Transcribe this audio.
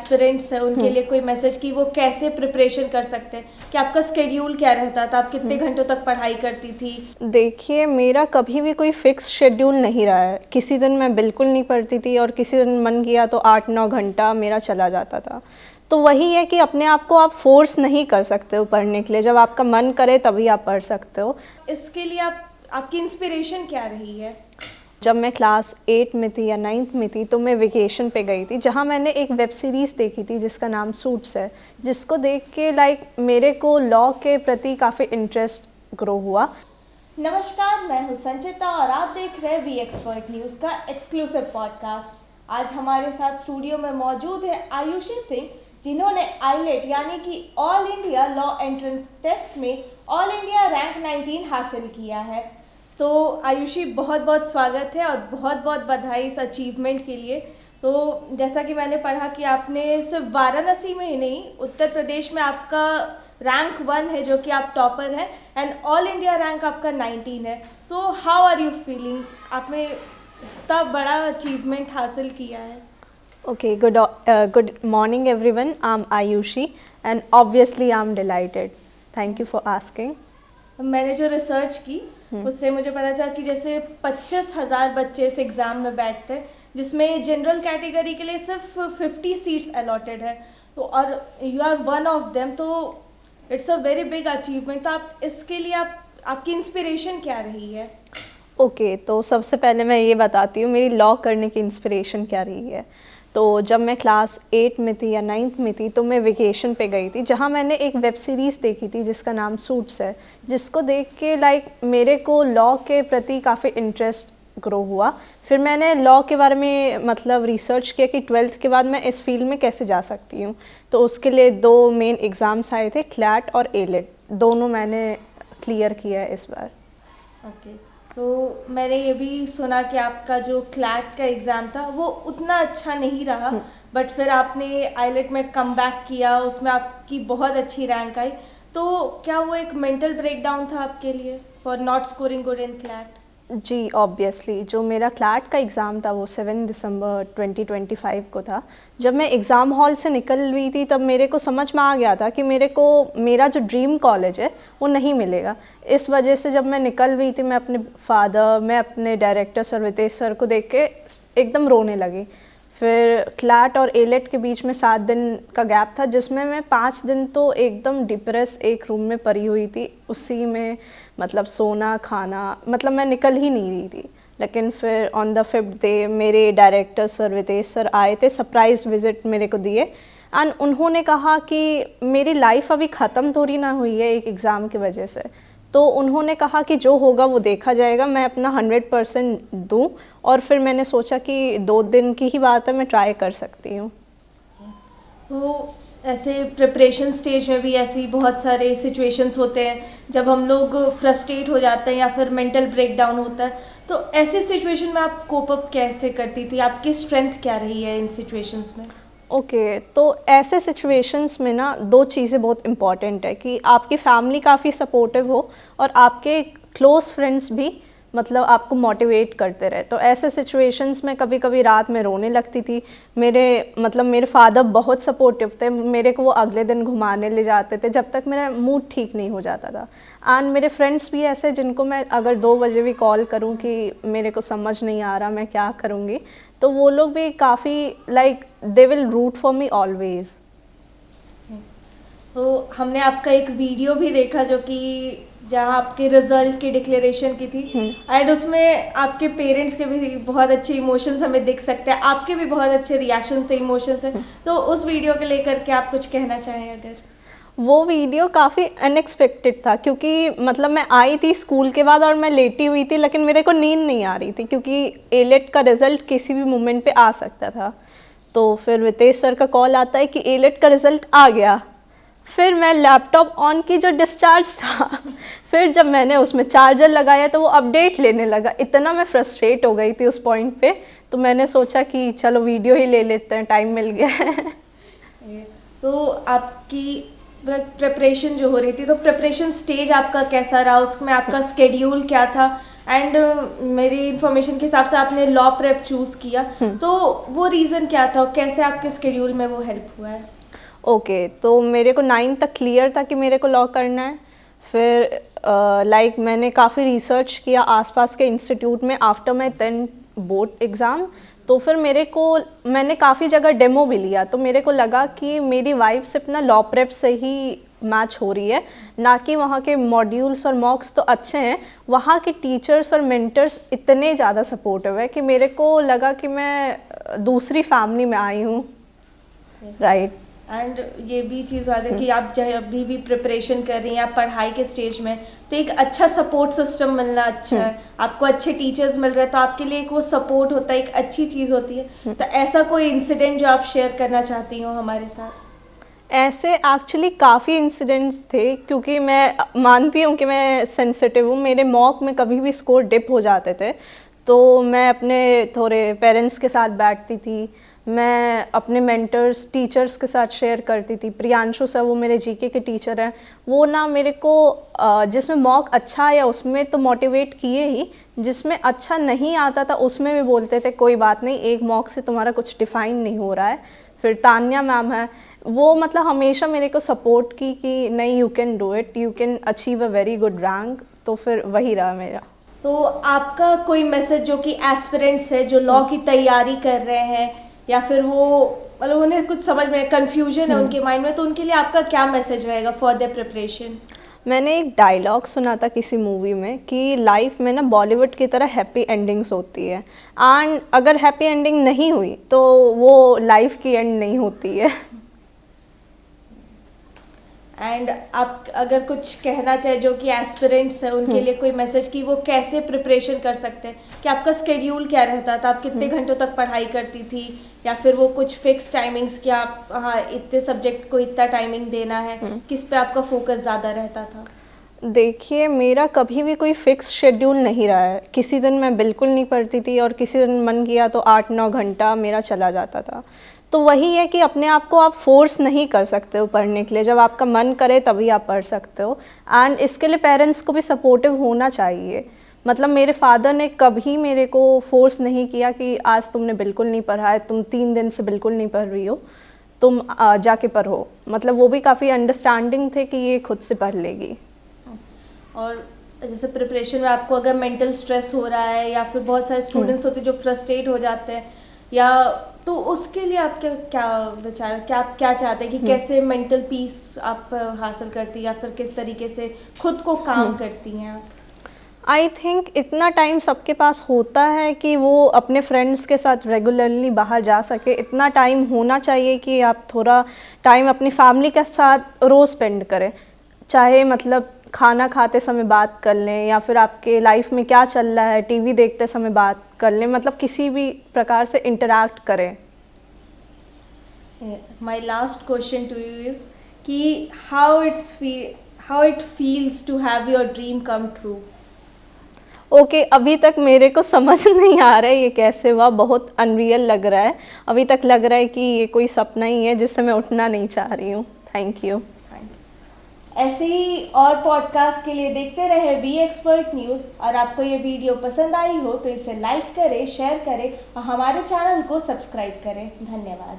Aspirants हैं उनके लिए कोई मैसेज कि वो कैसे प्रिपरेशन कर सकते हैं, कि आपका स्केड्यूल क्या रहता था, आप कितने घंटों तक पढ़ाई करती थी? देखिए, मेरा कभी भी कोई फिक्स शेड्यूल नहीं रहा है। किसी दिन मैं बिल्कुल नहीं पढ़ती थी और किसी दिन मन किया तो 8-9 घंटा मेरा चला जाता था। तो वही है कि अपने आप को आप फोर्स नहीं कर सकते हो पढ़ने के लिए, जब आपका मन करे तभी आप पढ़ सकते हो। इसके लिए आपकी इंस्पिरेशन क्या रही है? जब मैं क्लास 8 में थी या 9th में थी तो मैं वेकेशन पे गई थी, जहाँ मैंने एक वेब सीरीज़ देखी थी जिसका नाम सूट्स है, जिसको देख के मेरे को लॉ के प्रति काफ़ी इंटरेस्ट ग्रो हुआ। नमस्कार, मैं हूँ संचिता और आप देख रहे हैं वी एक्सपर्ट न्यूज़ का एक्सक्लूसिव पॉडकास्ट। आज हमारे साथ स्टूडियो में मौजूद है आयुषी सिंह, जिन्होंने आईलेट यानी कि all India law entrance test में ऑल इंडिया रैंक 19 हासिल किया है। तो आयुषी, बहुत बहुत स्वागत है और बहुत बहुत बधाई इस अचीवमेंट के लिए। तो जैसा कि मैंने पढ़ा कि आपने सिर्फ वाराणसी में ही नहीं, उत्तर प्रदेश में आपका रैंक 1 है, जो कि आप टॉपर हैं, एंड ऑल इंडिया रैंक आपका 19 है। तो हाउ आर यू फीलिंग? आपने इतना बड़ा अचीवमेंट हासिल किया है। Okay, good morning everyone. I'm Ayushi and obviously I'm delighted. Thank you for asking. मैंने जो रिसर्च की उससे मुझे पता चला कि जैसे 25,000 बच्चे इस एग्ज़ाम में बैठते हैं, जिसमें जनरल कैटेगरी के लिए सिर्फ 50 सीट्स अलॉटेड है, तो और you are one of them, तो it's a very big achievement. तो आप इसके लिए आपकी इंस्पिरेशन क्या रही है? ओके, तो सबसे पहले मैं ये बताती हूँ मेरी लॉ करने की इंस्पिरेशन क्या रही है। तो जब मैं क्लास 8 में थी या 9th में थी तो मैं वेकेशन पे गई थी, जहाँ मैंने एक वेब सीरीज़ देखी थी जिसका नाम सूट्स है, जिसको देख के मेरे को लॉ के प्रति काफ़ी इंटरेस्ट ग्रो हुआ। फिर मैंने लॉ के बारे में रिसर्च किया कि 12th के बाद मैं इस फील्ड में कैसे जा सकती हूँ। तो उसके लिए 2 मेन एग्ज़ाम्स आए थे, क्लैट और एलेट, दोनों मैंने क्लियर किया है इस बार। ओके, तो मैंने ये भी सुना कि आपका जो क्लैट का एग्ज़ाम था वो उतना अच्छा नहीं रहा, बट फिर आपने आईलेट में कम बैक किया, उसमें आपकी बहुत अच्छी रैंक आई। तो क्या वो एक मेंटल ब्रेकडाउन था आपके लिए for not scoring good in CLAT? जी, ऑब्वियसली जो मेरा क्लैट का एग्ज़ाम था वो 7 दिसंबर 2025 को था। जब मैं एग्ज़ाम हॉल से निकल रही थी तब मेरे को समझ में आ गया था कि मेरे को मेरा जो ड्रीम कॉलेज है वो नहीं मिलेगा। इस वजह से जब मैं निकल रही थी, मैं अपने डायरेक्टर सर रितेश सर को देख के एकदम रोने लगी। फिर क्लैट और एलेट के बीच में 7 दिन का गैप था, जिसमें मैं 5 दिन तो एकदम डिप्रेस एक रूम में पड़ी हुई थी, उसी में सोना खाना, मैं निकल ही नहीं रही थी। लेकिन फिर ऑन द 5th डे मेरे डायरेक्टर सर रितेश सर आए थे, सरप्राइज़ विज़िट मेरे को दिए, एंड उन्होंने कहा कि मेरी लाइफ अभी ख़त्म थोड़ी ना हुई है एक एग्ज़ाम की वजह से। तो उन्होंने कहा कि जो होगा वो देखा जाएगा, मैं अपना 100% दूँ। और फिर मैंने सोचा कि 2 दिन की ही बात है, मैं ट्राई कर सकती हूँ। तो ऐसे प्रिपरेशन स्टेज में भी ऐसी बहुत सारे सिचुएशंस होते हैं जब हम लोग फ्रस्ट्रेट हो जाते हैं या फिर मेंटल ब्रेकडाउन होता है, तो ऐसी सिचुएशन में आप कोप अप कैसे करती थी? आपकी स्ट्रेंथ क्या रही है इन सिचुएशंस में? ओके, तो ऐसे सिचुएशंस में ना 2 चीज़ें बहुत इम्पॉर्टेंट है कि आपकी फैमिली काफ़ी सपोर्टिव हो और आपके क्लोज़ फ्रेंड्स भी आपको मोटिवेट करते रहे। तो ऐसे सिचुएशंस में कभी कभी रात में रोने लगती थी। मेरे फादर बहुत सपोर्टिव थे, मेरे को वो अगले दिन घुमाने ले जाते थे जब तक मेरा मूड ठीक नहीं हो जाता था। एंड मेरे फ्रेंड्स भी ऐसे जिनको मैं अगर 2 बजे भी कॉल करूं कि मेरे को समझ नहीं आ रहा मैं क्या करूंगी, तो वो लोग भी काफ़ी they will root for me always. तो हमने आपका एक वीडियो भी देखा जो कि जहाँ आपके रिजल्ट की डिक्लेरेशन की थी, एंड उसमें आपके पेरेंट्स के भी बहुत अच्छे इमोशंस हमें दिख सकते हैं, आपके भी बहुत अच्छे रिएक्शंस थे, इमोशंस थे। तो उस वीडियो को लेकर के आप कुछ कहना चाहें अगर? वो वीडियो काफ़ी अनएक्सपेक्टेड था, क्योंकि मैं आई थी स्कूल के बाद और मैं लेटी हुई थी, लेकिन मेरे को नींद नहीं आ रही थी क्योंकि एलेट का रिज़ल्ट किसी भी मोमेंट पे आ सकता था। तो फिर रितेश सर का कॉल आता है कि एलेट का रिज़ल्ट आ गया। फिर मैं लैपटॉप ऑन की, जो डिस्चार्ज था, फिर जब मैंने उसमें चार्जर लगाया तो वो अपडेट लेने लगा। इतना मैं फ्रस्ट्रेट हो गई थी उस पॉइंट पे, तो मैंने सोचा कि चलो वीडियो ही ले लेते हैं, टाइम मिल गया है। तो आपकी प्रिपरेशन जो हो रही थी, तो प्रिपरेशन स्टेज आपका कैसा रहा? उसमें आपका स्केड्यूल क्या था? एंड मेरी इन्फॉर्मेशन के हिसाब से आपने लॉ प्रेप चूज़ किया, तो वो रीज़न क्या था और कैसे आपके स्केड्यूल में वो हेल्प हुआ है? ओके, तो मेरे को 9 तक क्लियर था कि मेरे को लॉ करना है। फिर मैंने काफ़ी रिसर्च किया आसपास के इंस्टीट्यूट में आफ्टर माई 10 बोर्ड एग्ज़ाम। तो फिर मैंने काफ़ी जगह डेमो भी लिया, तो मेरे को लगा कि मेरी वाइब सिर्फ ना लॉ प्रेप से ही मैच हो रही है, ना कि वहाँ के मॉड्यूल्स और मॉक्स तो अच्छे हैं, वहाँ के टीचर्स और मेंटर्स इतने ज़्यादा सपोर्टिव है कि मेरे को लगा कि मैं दूसरी फैमिली में आई हूँ। राइट। एंड ये भी चीज़ बात है कि आप जब भी प्रिपरेशन कर रही हैं, आप पढ़ाई के स्टेज में, तो एक अच्छा सपोर्ट सिस्टम मिलना अच्छा है, आपको अच्छे टीचर्स मिल रहे हैं तो आपके लिए एक वो सपोर्ट होता है, एक अच्छी चीज़ होती है। तो ऐसा कोई इंसिडेंट जो आप शेयर करना चाहती हो हमारे साथ? ऐसे एक्चुअली काफ़ी इंसिडेंट्स थे, क्योंकि मैं मानती हूँ कि मैं सेंसिटिव हूँ। मेरे मॉक में कभी भी स्कोर डिप हो जाते थे, तो मैं अपने थोड़े पेरेंट्स के साथ बैठती थी, मैं अपने मेंटर्स टीचर्स के साथ शेयर करती थी। प्रियांशु सर, वो मेरे जीके के टीचर हैं, वो ना मेरे को जिसमें मॉक अच्छा आया उसमें तो मोटिवेट किए ही, जिसमें अच्छा नहीं आता था उसमें भी बोलते थे कोई बात नहीं, एक मॉक से तुम्हारा कुछ डिफाइन नहीं हो रहा है। फिर तान्या मैम है, वो मतलब हमेशा मेरे को सपोर्ट की कि नहीं, you can do it, you can achieve a very good rank. तो फिर वही रहा मेरा। तो आपका कोई मैसेज जो कि एस्पिरेंट्स है जो लॉ की तैयारी कर रहे हैं, या फिर वो मतलब उन्हें कुछ समझ में कन्फ्यूजन है उनके माइंड में, तो उनके लिए आपका क्या मैसेज रहेगा फॉर देयर प्रिपरेशन? मैंने एक डायलॉग सुना था किसी मूवी में कि लाइफ में ना बॉलीवुड की तरह हैप्पी एंडिंग्स होती है, एंड अगर हैप्पी एंडिंग नहीं हुई तो वो लाइफ की एंड नहीं होती है। एंड आप अगर कुछ कहना चाहे जो कि एस्पिरेंट्स हैं उनके लिए कोई मैसेज कि वो कैसे प्रिपरेशन कर सकते हैं, कि आपका स्केड्यूल क्या रहता था, आप कितने घंटों तक पढ़ाई करती थी, या फिर वो कुछ फिक्स टाइमिंग्स कि आप हाँ इतने सब्जेक्ट को इतना टाइमिंग देना है, किस पे आपका फोकस ज़्यादा रहता था? देखिए, मेरा कभी भी कोई फिक्स शेड्यूल नहीं रहा है। किसी दिन मैं बिल्कुल नहीं पढ़ती थी और किसी दिन मन किया तो 8-9 घंटा मेरा चला जाता था। तो वही है कि अपने आप को आप फोर्स नहीं कर सकते हो पढ़ने के लिए, जब आपका मन करे तभी आप पढ़ सकते हो। एंड इसके लिए पेरेंट्स को भी सपोर्टिव होना चाहिए। मतलब मेरे फादर ने कभी मेरे को फोर्स नहीं किया कि आज तुमने बिल्कुल नहीं पढ़ा है, तुम 3 दिन से बिल्कुल नहीं पढ़ रही हो, तुम जाके पढ़ो। मतलब वो भी काफ़ी अंडरस्टैंडिंग थे कि ये खुद से पढ़ लेगी। और जैसे प्रिपरेशन में आपको अगर मेंटल स्ट्रेस हो रहा है, या फिर बहुत सारे स्टूडेंट्स होते हैं जो फ्रस्ट्रेट हो जाते हैं, या तो उसके लिए आप क्या विचार, क्या आप क्या चाहते हैं कि कैसे मेंटल पीस आप हासिल करती हैं, या फिर किस तरीके से खुद को काम करती हैं आप? आई थिंक इतना टाइम सबके पास होता है कि वो अपने फ्रेंड्स के साथ रेगुलरली बाहर जा सके। इतना टाइम होना चाहिए कि आप थोड़ा टाइम अपनी फैमिली के साथ रोज़ स्पेंड करें, चाहे मतलब खाना खाते समय बात कर लें, या फिर आपके लाइफ में क्या चल रहा है टीवी देखते समय बात कर लें, मतलब किसी भी प्रकार से इंटरैक्ट करें। My last question to you is कि how it feels to have your dream come true? Okay, अभी तक मेरे को समझ नहीं आ रहा है ये कैसे हुआ, बहुत अनरियल लग रहा है। अभी तक लग रहा है कि ये कोई सपना ही है जिससे मैं उठना नहीं चाह रही हूँ। Thank you. ऐसे ही और पॉडकास्ट के लिए देखते रहे वी एक्सपर्ट न्यूज़। और आपको ये वीडियो पसंद आई हो तो इसे लाइक करें, शेयर करें और हमारे चैनल को सब्सक्राइब करें। धन्यवाद।